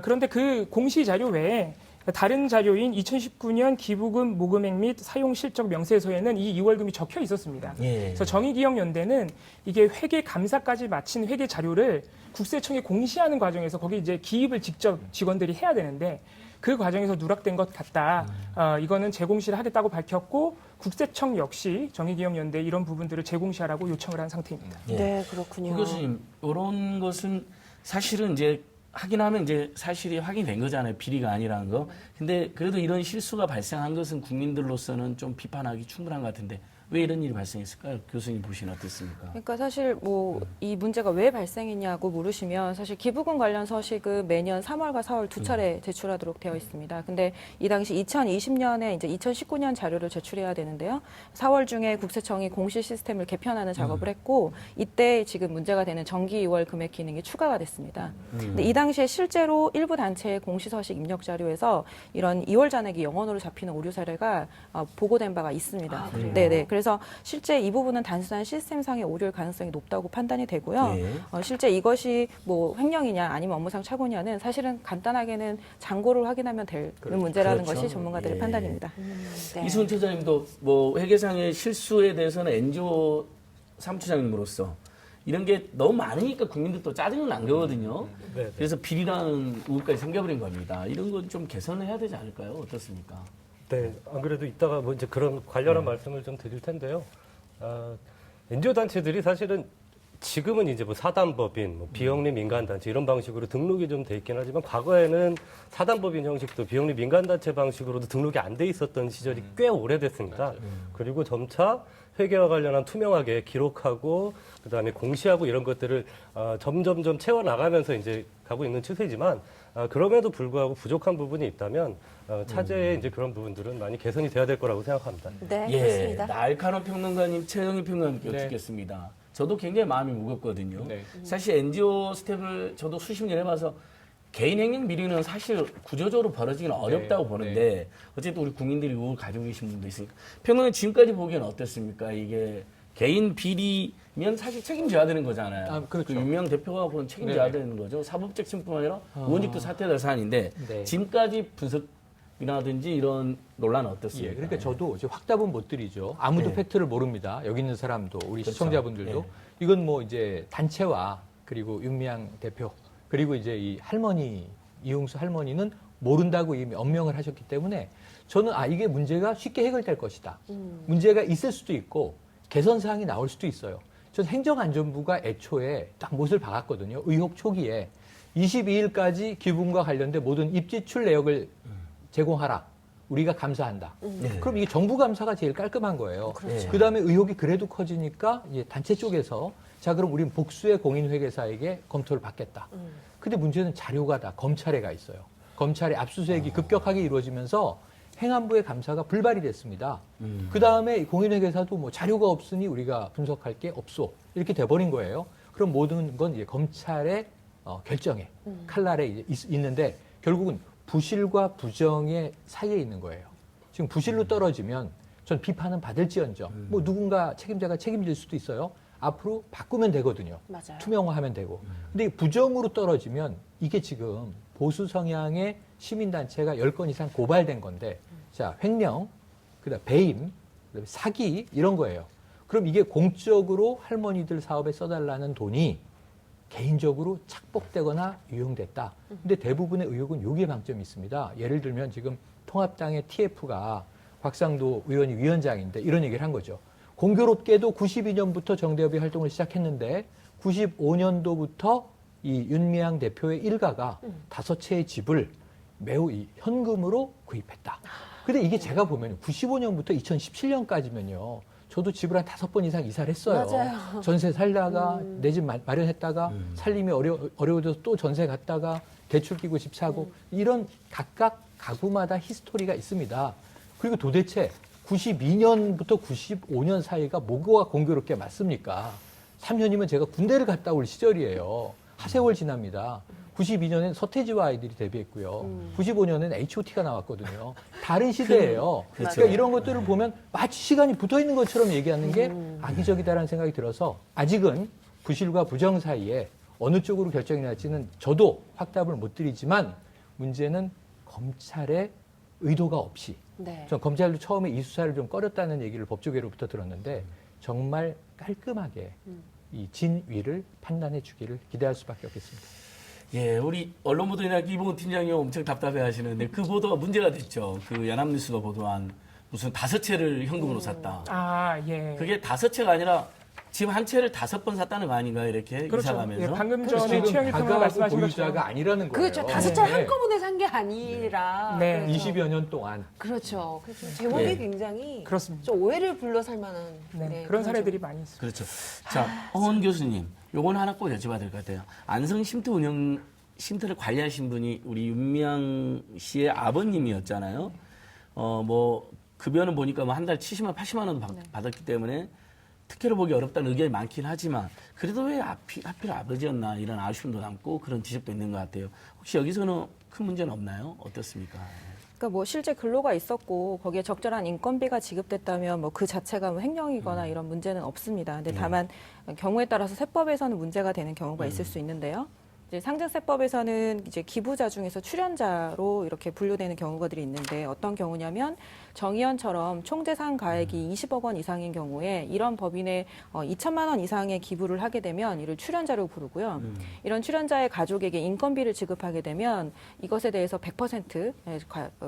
S9: 그런데 그 공시자료 외에 다른 자료인 2019년 기부금 모금액 및 사용 실적 명세서에는 이 2월금이 적혀 있었습니다. 그래서 정의기억연대는 이게 회계 감사까지 마친 회계 자료를 국세청에 공시하는 과정에서 거기 이제 기입을 직접 직원들이 해야 되는데 그 과정에서 누락된 것 같다. 이거는 재공시를 하겠다고 밝혔고 국세청 역시 정의기억연대 이런 부분들을 재공시하라고 요청을 한 상태입니다.
S6: 네, 그렇군요.
S5: 구 교수님, 이런 것은 사실은 이제 확인하면 이제 사실이 확인된 거잖아요. 비리가 아니라는 거. 근데 그래도 이런 실수가 발생한 것은 국민들로서는 좀 비판하기 충분한 것 같은데 왜 이런 일이 발생했을까요? 교수님 보시면 어떻습니까?
S10: 그러니까 사실 뭐 이 문제가 왜 발생했냐고 물으시면 사실 기부금 관련 서식은 매년 3월과 4월 두 차례 제출하도록 되어 있습니다. 근데 이 당시 2020년에 이제 2019년 자료를 제출해야 되는데요. 4월 중에 국세청이 공시 시스템을 개편하는 작업을 했고 이때 지금 문제가 되는 정기 2월 금액 기능이 추가가 됐습니다. 근데 이 당시에 실제로 일부 단체의 공시 서식 입력 자료에서 이런 2월 잔액이 영원으로 잡히는 오류 사례가 보고된 바가 있습니다. 네네. 그래서 실제 이 부분은 단순한 시스템상의 오류일 가능성이 높다고 판단이 되고요. 실제 이것이 뭐 횡령이냐 아니면 업무상 착오냐는 사실은 간단하게는 잔고를 확인하면 되는 문제라는 것이 전문가들의 판단입니다.
S5: 이승훈 처장님도 뭐 회계상의 실수에 대해서는 NGO 사무처장님으로서 이런 게 너무 많으니까 국민들도 짜증은 난 거거든요. 그래서 비리라는 의혹까지 생겨버린 겁니다. 이런 건 좀 개선해야 되지 않을까요? 어떻습니까?
S8: 네, 안 그래도 이따가 뭐 이제 그런 관련한 말씀을 좀 드릴 텐데요. NGO 단체들이 사실은 지금은 이제 뭐 사단법인, 뭐 비영리 민간단체 이런 방식으로 등록이 좀 돼 있긴 하지만 과거에는 사단법인 형식도 비영리 민간단체 방식으로도 등록이 안 돼 있었던 시절이 꽤 오래됐습니다. 그리고 점차 회계와 관련한 투명하게 기록하고 그다음에 공시하고 이런 것들을 점점점 채워나가면서 이제 가고 있는 추세지만 그럼에도 불구하고 부족한 부분이 있다면 차제에 이제 그런 부분들은 많이 개선이 돼야 될 거라고 생각합니다.
S6: 네,
S5: 예,
S6: 그렇습니다.
S5: 날카로운 평론가님, 최영희 평론가님께 여쭙겠습니다. 저도 굉장히 마음이 무겁거든요.
S7: 네.
S5: 사실 NGO 스텝을 저도 수십 년 해봐서 개인 행령 비리는 사실 구조적으로 벌어지기는 어렵다고 보는데 어쨌든 우리 국민들이 의혹을 가지고 계신 분도 있으니까 평론은 지금까지 보기에는 어땠습니까? 이게 개인 비리면 사실 책임져야 되는 거잖아요.
S7: 그렇죠.
S5: 그 유명 대표가 그건 책임져야 되는 거죠. 사법적 침뿐만 아니라 의원직도 사퇴될 사안인데 지금까지 분석이라든지 이런 논란은 어떻습니까?
S7: 예, 그러니까 저도 이제 확답은 못 드리죠. 아무도 팩트를 모릅니다. 여기 있는 사람도 우리
S5: 그렇죠.
S7: 시청자분들도 이건 뭐 이제 단체와 그리고 윤미향 대표 그리고 이제 이 할머니 이용수 할머니는 모른다고 이미 언명을 하셨기 때문에 저는 이게 문제가 쉽게 해결될 것이다. 문제가 있을 수도 있고 개선 사항이 나올 수도 있어요. 전 행정안전부가 애초에 딱 못을 박았거든요. 의혹 초기에 22일까지 기부금과 관련된 모든 입지출 내역을 제공하라. 우리가 감사한다. 그럼 이게 정부 감사가 제일 깔끔한 거예요.
S6: 그렇죠.
S7: 그다음에 의혹이 그래도 커지니까 이제 단체 쪽에서 자 그럼 우린 복수의 공인회계사에게 검토를 받겠다. 근데 문제는 자료가 다 검찰에 가 있어요. 검찰의 압수수색이 급격하게 이루어지면서 행안부의 감사가 불발이 됐습니다. 그다음에 공인회계사도 뭐 자료가 없으니 우리가 분석할 게 없소. 이렇게 돼버린 거예요. 그럼 모든 건 이제 검찰의 결정에 칼날에 이제 있는데 결국은 부실과 부정의 사이에 있는 거예요. 지금 부실로 떨어지면 전 비판은 받을지언정 뭐 누군가 책임자가 책임질 수도 있어요. 앞으로 바꾸면 되거든요.
S6: 맞아요.
S7: 투명화하면 되고. 근데 부정으로 떨어지면 이게 지금 보수 성향의 시민단체가 10건 이상 고발된 건데 자 횡령, 그다음 배임, 그다음에 사기 이런 거예요. 그럼 이게 공적으로 할머니들 사업에 써달라는 돈이 개인적으로 착복되거나 유용됐다. 근데 대부분의 의혹은 여기에 방점이 있습니다. 예를 들면 지금 통합당의 TF가 곽상도 의원이 위원장인데 이런 얘기를 한 거죠. 공교롭게도 92년부터 정대협이 활동을 시작했는데 95년도부터 이 윤미향 대표의 일가가 5채의 집을 매우 이 현금으로 구입했다. 근데 이게 제가 보면 95년부터 2017년까지면요. 저도 집을 한 5번 이상 이사를 했어요.
S6: 맞아요.
S7: 전세 살다가 내 집 마련했다가 살림이 어려워져서 또 전세 갔다가 대출 끼고 집 사고 이런 각각 가구마다 히스토리가 있습니다. 그리고 도대체 92년부터 95년 사이가 뭐가 공교롭게 맞습니까? 3년이면 제가 군대를 갔다 올 시절이에요. 하세월 지납니다. 92년엔 서태지와 아이들이 데뷔했고요. 95년엔 H.O.T가 나왔거든요. 다른 시대예요.
S5: 그렇죠.
S7: 그러니까 이런 것들을 보면 마치 시간이 붙어 있는 것처럼 얘기하는 게 악의적이다라는 생각이 들어서 아직은 부실과 부정 사이에 어느 쪽으로 결정이 날지는 저도 확답을 못 드리지만 문제는 검찰의 의도가 없이 전 검찰도 처음에 이 수사를 좀 꺼렸다는 얘기를 법조계로부터 들었는데 정말 깔끔하게 이 진위를 판단해 주기를 기대할 수밖에 없겠습니다.
S5: 예, 우리 언론보도이나 이봉훈 팀장이 엄청 답답해 하시는데 그 보도가 문제가 됐죠. 그 연합뉴스가 보도한 무슨 5채를 현금으로 샀다.
S9: 예.
S5: 그게 5채가 아니라 지금 한 채를 5번 샀다는 거 아닌가요? 이렇게
S9: 그렇죠.
S5: 이사 가면서.
S9: 예, 방금 전에 최영일 평론가 말씀하신 것처럼
S7: 아니라는 거예요.
S6: 그렇죠. 5채 한꺼번에 산 게 아니라.
S9: 네.
S7: 20여 년 동안.
S6: 그렇죠. 그래서 제목이 굉장히 좀 오해를 불러살 만한
S9: 그런 사례들이 많이 있습니다.
S5: 그렇죠. 자, 허은 교수님, 요건 하나 꼭 여쭤봐야 될 것 같아요. 안성 쉼터를 관리하신 분이 우리 윤미향 씨의 아버님이었잖아요. 뭐 급여는 보니까 뭐 한 달 70만, 80만 원 받았기 때문에 특혜를 보기 어렵다는 의견이 많긴 하지만 그래도 왜 하필 아버지였나 이런 아쉬움도 남고 그런 지적도 있는 것 같아요. 혹시 여기서는 큰 문제는 없나요? 어떻습니까?
S10: 그러니까 뭐 실제 근로가 있었고 거기에 적절한 인건비가 지급됐다면 뭐 그 자체가 뭐 횡령이거나 이런 문제는 없습니다. 근데 다만 경우에 따라서 세법에서는 문제가 되는 경우가 있을 수 있는데요. 이제 상증세법에서는 이제 기부자 중에서 출연자로 이렇게 분류되는 경우들이 있는데 어떤 경우냐면 정의연처럼 총 재산 가액이 20억 원 이상인 경우에 이런 법인에 2천만 원 이상의 기부를 하게 되면 이를 출연자로 부르고요. 이런 출연자의 가족에게 인건비를 지급하게 되면 이것에 대해서 100%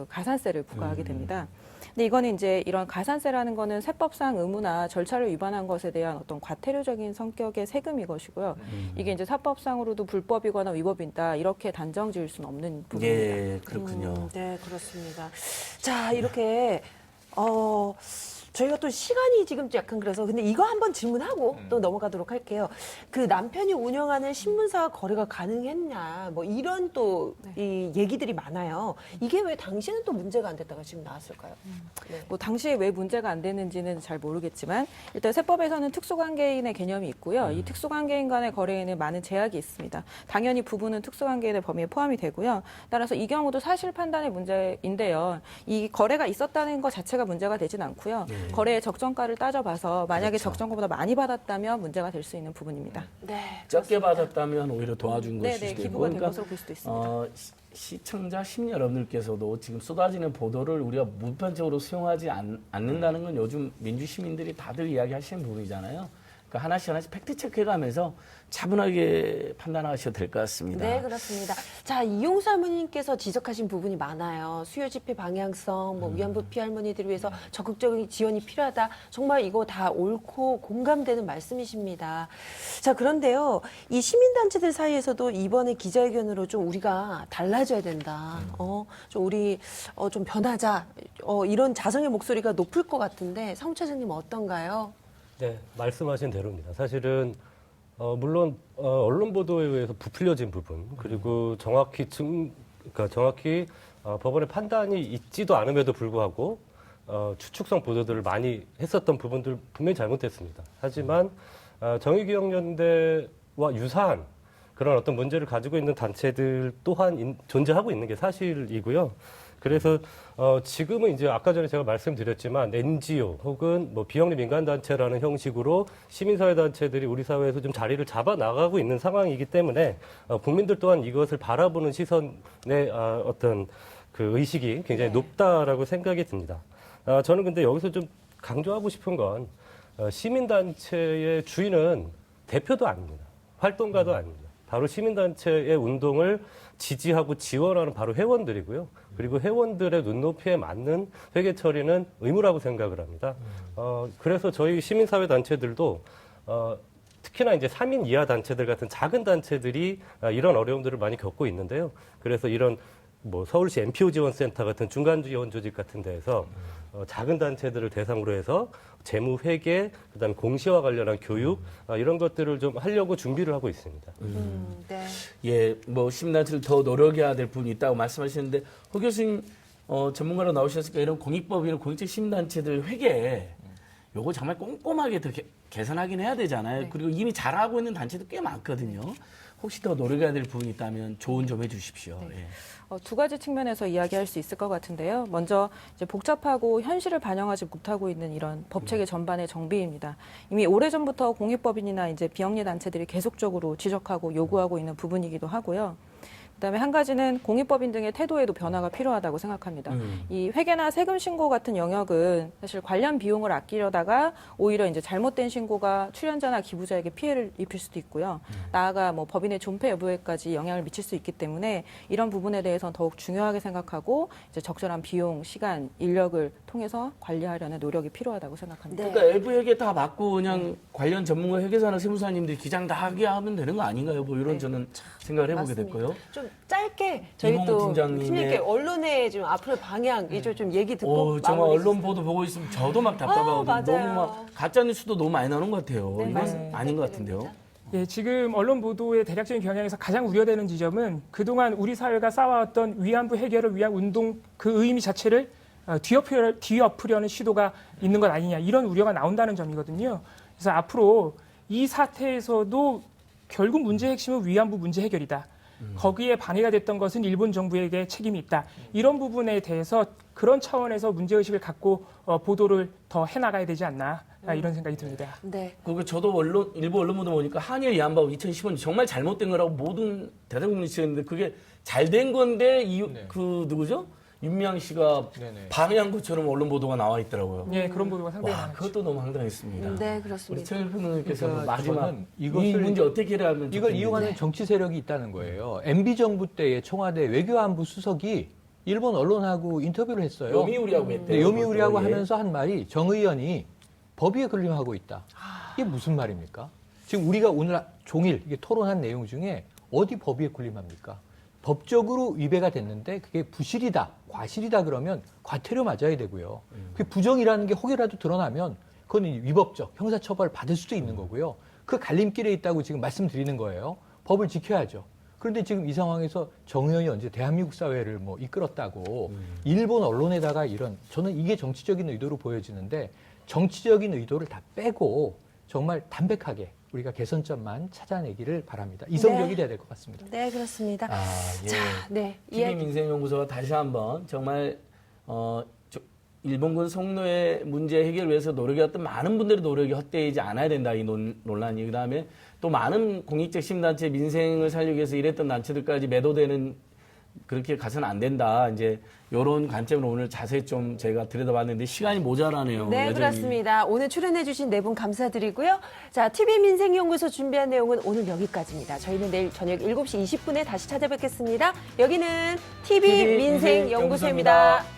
S10: 가산세를 부과하게 됩니다. 근데 이거는 이제 이런 가산세라는 거는 세법상 의무나 절차를 위반한 것에 대한 어떤 과태료적인 성격의 세금이 것이고요. 이게 이제 사법상으로도 불법이거나 위법이다 이렇게 단정 지을 수는 없는 부분입니다.
S5: 네, 그렇군요.
S6: 네, 그렇습니다. 자, 이렇게 저희가 또 시간이 지금 약간 그래서 근데 이거 한번 질문하고 또 넘어가도록 할게요. 그 남편이 운영하는 신문사와 거래가 가능했냐 뭐 이런 또 이 얘기들이 많아요. 이게 왜 당시에는 또 문제가 안 됐다가 지금 나왔을까요? 네.
S10: 뭐 당시에 왜 문제가 안 됐는지는 잘 모르겠지만 일단 세법에서는 특수관계인의 개념이 있고요. 이 특수관계인 간의 거래에는 많은 제약이 있습니다. 당연히 부부는 특수관계인의 범위에 포함이 되고요. 따라서 이 경우도 사실 판단의 문제인데요. 이 거래가 있었다는 것 자체가 문제가 되진 않고요. 거래의 적정가를 따져봐서 만약에
S5: 그렇죠.
S10: 적정가보다 많이 받았다면 문제가 될 수 있는 부분입니다.
S6: 네.
S5: 적게 받았다면 오히려 도와준 것일
S10: 네,
S5: 수도 있고.
S10: 기부가 된 것으로 볼 수도 있습니다.
S5: 시청자 시민 여러분들께서도 지금 쏟아지는 보도를 우리가 무편적으로 수용하지 않는다는 건 요즘 민주 시민들이 다들 이야기하시는 부분이잖아요. 그러니까 하나씩 팩트 체크해가면서 차분하게 판단하셔도 될 것 같습니다.
S6: 네, 그렇습니다. 자, 이용수 할머님께서 지적하신 부분이 많아요. 수요 집회 방향성, 뭐 위안부 피할머니들을 위해서 적극적인 지원이 필요하다. 정말 이거 다 옳고 공감되는 말씀이십니다. 자, 그런데요, 이 시민단체들 사이에서도 이번에 기자회견으로 좀 우리가 달라져야 된다. 좀 우리 좀 변하자. 이런 자성의 목소리가 높을 것 같은데 상 차장님 어떤가요?
S8: 네, 말씀하신 대로입니다. 사실은 물론 언론 보도에 의해서 부풀려진 부분 그리고 그러니까 정확히 법원의 판단이 있지도 않음에도 불구하고 추측성 보도들을 많이 했었던 부분들 분명히 잘못됐습니다. 하지만 정의기억연대와 유사한 그런 어떤 문제를 가지고 있는 단체들 또한 존재하고 있는 게 사실이고요. 그래서 지금은 이제 아까 전에 제가 말씀드렸지만 NGO 혹은 뭐 비영리 민간단체라는 형식으로 시민사회 단체들이 우리 사회에서 좀 자리를 잡아 나가고 있는 상황이기 때문에 국민들 또한 이것을 바라보는 시선의 어떤 그 의식이 굉장히 높다라고 생각이 듭니다. 저는 근데 여기서 좀 강조하고 싶은 건 시민단체의 주인은 대표도 아닙니다. 활동가도 아닙니다. 바로 시민단체의 운동을 지지하고 지원하는 바로 회원들이고요. 그리고 회원들의 눈높이에 맞는 회계 처리는 의무라고 생각을 합니다. 그래서 저희 시민사회 단체들도 특히나 이제 3인 이하 단체들 같은 작은 단체들이 이런 어려움들을 많이 겪고 있는데요. 그래서 이런 뭐 서울시 NPO 지원센터 같은 중간 지원 조직 같은 데에서 작은 단체들을 대상으로 해서 재무 회계, 그다음에 공시와 관련한 교육 이런 것들을 좀 하려고 준비를 하고 있습니다.
S6: 네.
S5: 예, 뭐 시민단체를 더 노력해야 될 부분이 있다고 말씀하시는데 허 교수님 전문가로 나오셨으니까 이런 공익법이나 공익적 시민단체들 회계 요거 정말 꼼꼼하게 더 개선하긴 해야 되잖아요.
S6: 네.
S5: 그리고 이미 잘하고 있는 단체도 꽤 많거든요. 혹시 더 노력해야 될 부분이 있다면 조언 좀 해주십시오.
S10: 네.
S5: 예.
S10: 두 가지 측면에서 이야기할 수 있을 것 같은데요. 먼저 이제 복잡하고 현실을 반영하지 못하고 있는 이런 법체계 전반의 정비입니다. 이미 오래전부터 공익법인이나 이제 비영리 단체들이 계속적으로 지적하고 요구하고 있는 부분이기도 하고요. 그다음에 한 가지는 공익법인 등의 태도에도 변화가 필요하다고 생각합니다. 이 회계나 세금 신고 같은 영역은 사실 관련 비용을 아끼려다가 오히려 이제 잘못된 신고가 출연자나 기부자에게 피해를 입힐 수도 있고요. 나아가 뭐 법인의 존폐 여부에까지 영향을 미칠 수 있기 때문에 이런 부분에 대해서는 더욱 중요하게 생각하고 이제 적절한 비용, 시간, 인력을 통해서 관리하려는 노력이 필요하다고 생각합니다.
S5: 그러니까 외부 회계 다 받고 그냥 관련 전문가 회계사나 세무사님들이 기장 다 하게 하면 되는 거 아닌가요? 뭐 이런 저는 생각을 해보게 됐고요.
S6: 좀 짧게 저희 또 팀장님께 언론의 좀 앞으로 방향 이쪽 좀 얘기 듣고
S5: 정말 언론 보도 보고 있으면 저도 막 답답하거든요.
S6: 맞아요.
S5: 너무 막 가짜 뉴스도 너무 많이 나오는 것 같아요.
S6: 네,
S5: 이건 아닌 것 같은데요.
S9: 예, 지금 언론 보도의 대략적인 경향에서 가장 우려되는 지점은 그동안 우리 사회가 쌓아왔던 위안부 해결을 위한 운동 그 의미 자체를 뒤엎으려는 시도가 있는 것 아니냐 이런 우려가 나온다는 점이거든요. 그래서 앞으로 이 사태에서도 결국 문제의 핵심은 위안부 문제 해결이다. 거기에 방해가 됐던 것은 일본 정부에게 책임이 있다. 이런 부분에 대해서 그런 차원에서 문제의식을 갖고 보도를 더 해나가야 되지 않나 이런 생각이 듭니다.
S6: 네.
S5: 그리고 저도 일부 언론 보도 보니까 한일 위안부 2015년 정말 잘못된 거라고 모든 대한민국이 지었는데 그게 잘된 건데 누구죠? 윤미향 씨가 방해한 것처럼 언론 보도가 나와 있더라고요.
S9: 네, 그런 보도가 상당히
S5: 많았죠. 그것도 너무 황당했습니다.
S6: 네, 그렇습니다.
S5: 우리 최일 평론가께서
S7: 그러니까
S5: 마지막 이
S7: 이것을
S5: 문제 어떻게 해결하면
S7: 이걸
S5: 좋겠는지.
S7: 이용하는 정치 세력이 있다는 거예요. MB 정부 때의 청와대 외교안보 수석이 일본 언론하고 인터뷰를 했어요.
S5: 요미우리하고 했대요.
S7: 네, 요미우리하고
S5: 그것도, 예.
S7: 하면서 한 말이 정 의원이 법위에 군림하고 있다. 이게 무슨 말입니까? 지금 우리가 오늘 종일 이게 토론한 내용 중에 어디 법위에 군림합니까? 법적으로 위배가 됐는데 그게 부실이다, 과실이다 그러면 과태료 맞아야 되고요. 그 부정이라는 게 혹여라도 드러나면 그건 위법적, 형사처벌 받을 수도 있는 거고요. 그 갈림길에 있다고 지금 말씀드리는 거예요. 법을 지켜야죠. 그런데 지금 이 상황에서 정 의원이 언제 대한민국 사회를 뭐 이끌었다고 일본 언론에다가 저는 이게 정치적인 의도로 보여지는데 정치적인 의도를 다 빼고 정말 담백하게 우리가 개선점만 찾아내기를 바랍니다. 이성적이 돼야 될 것 같습니다.
S6: 네, 그렇습니다.
S5: 예.
S6: 자, 네.
S5: TV민생연구소가 다시 한번 정말 일본군 성노예 문제 해결을 위해서 노력해왔던 많은 분들의 노력이 헛되이지 않아야 된다, 이 논란이. 그다음에 또 많은 공익적 시민단체, 민생을 살리기 위해서 일했던 단체들까지 매도되는, 그렇게 가서는 안 된다. 이제 이런 관점으로 오늘 자세히 좀 제가 들여다봤는데 시간이 모자라네요.
S6: 네,
S5: 여전히.
S6: 그렇습니다. 오늘 출연해주신 네 분 감사드리고요. 자, TV민생연구소 준비한 내용은 오늘 여기까지입니다. 저희는 내일 저녁 7시 20분에 다시 찾아뵙겠습니다. 여기는 TV민생연구소입니다.